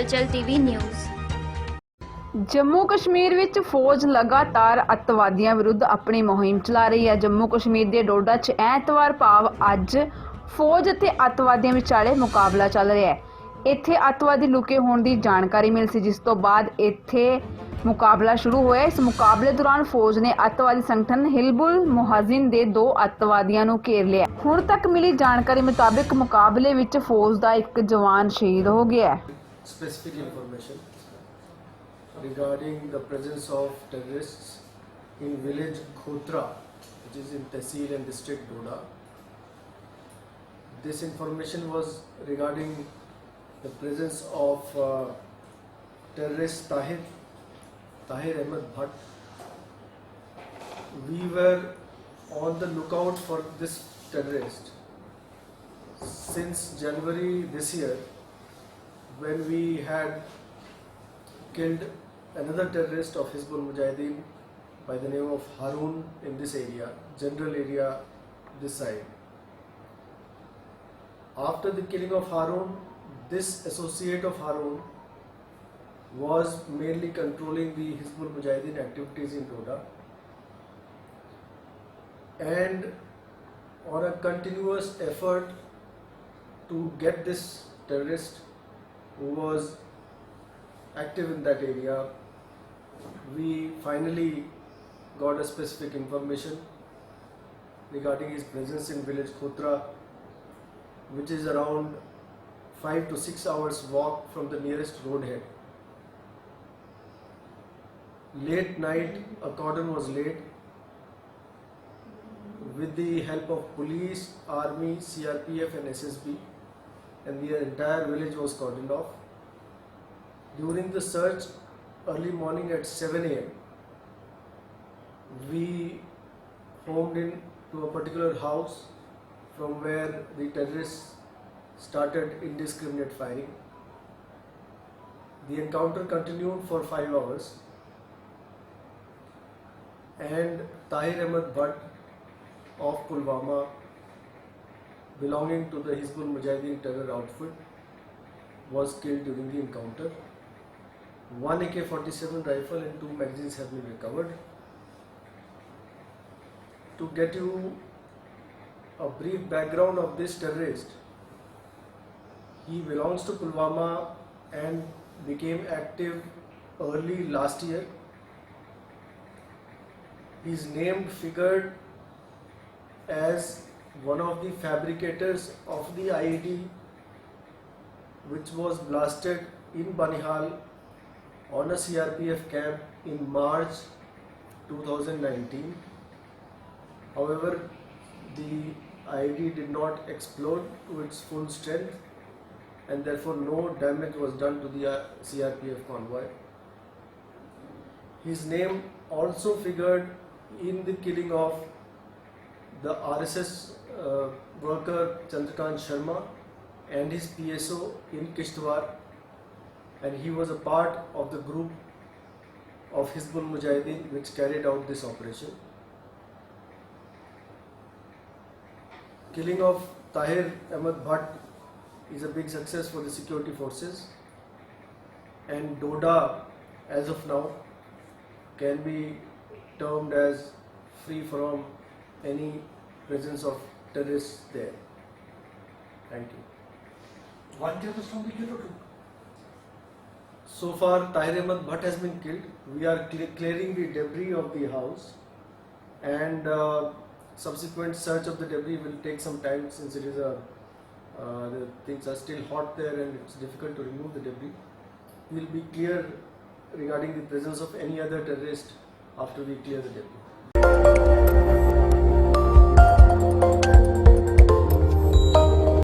हलचल TV news. Jammu Kashmir विच फौज लगातार अतवादियों विरुद्ध अपनी मुहिम चला रही है। जम्मू कश्मीर के डोडा च ऐतवार भाव अज फौज ते अतवादियों विचाले मुकाबला चल रहा है। इत्थे अतवादी लुके होने की जानकारी मिली सी, जिस तो बाद इत्थे मुकाबला शुरू होया। इस मुकाबले दौरान फौज ने अतवादी संगठन हिजबुल मुजाहिदीन के 2 अतवादियों को घेर लिया। हुण तक मिली जानकारी मुताबिक मुकाबले विच फौज का एक जवान शहीद हो गया है। Specific information regarding the presence of terrorists in village Khotra, which is in Tehsil and district Doda. This information was regarding the presence of terrorist Tahir Ahmed Bhatt. We were on the lookout for this terrorist since January this year, when we had killed another terrorist of Hizbul Mujahideen by the name of Harun in this area, general area this side. After the killing of Harun, this associate of Harun was mainly controlling the Hizbul Mujahideen activities in Doda, and on a continuous effort to get this terrorist who was active in that area, we finally got a specific information regarding his presence in village Khotra, which is around 5 to 6 hours walk from the nearest roadhead. Late night, a cordon was laid with the help of police, army, CRPF and SSB, and the entire village was cordoned off. During the search, early morning at 7 a.m., we homed in to a particular house from where the terrorists started indiscriminate firing. The encounter continued for 5 hours, and Tahir Ahmed Bhatt of Pulwama, belonging to the Hizbul Mujahideen terror outfit, was killed during the encounter. 1 AK-47 rifle and 2 magazines have been recovered. To get you a brief background of this terrorist, he belongs to Pulwama and became active early last year. His name figured as one of the fabricators of the IED which was blasted in Banihal on a CRPF camp in March 2019. However, the IED did not explode to its full strength, and therefore no damage was done to the CRPF convoy. His name also figured in the killing of the RSS worker Chandrakant Sharma and his PSO in Kishtwar, and he was a part of the group of Hizbul Mujahideen which carried out this operation. Killing of Tahir Ahmed Bhatt is a big success for the security forces, and Doda as of now can be termed as free from any presence of terrorists there. Thank you. One terrorist from the killer too. So far, Tahir Ahmed Bhatt has been killed. We are clearing the debris of the house, and subsequent search of the debris will take some time, since it is the things are still hot there and it's difficult to remove the debris. We will be clear regarding the presence of any other terrorist after we clear the debris.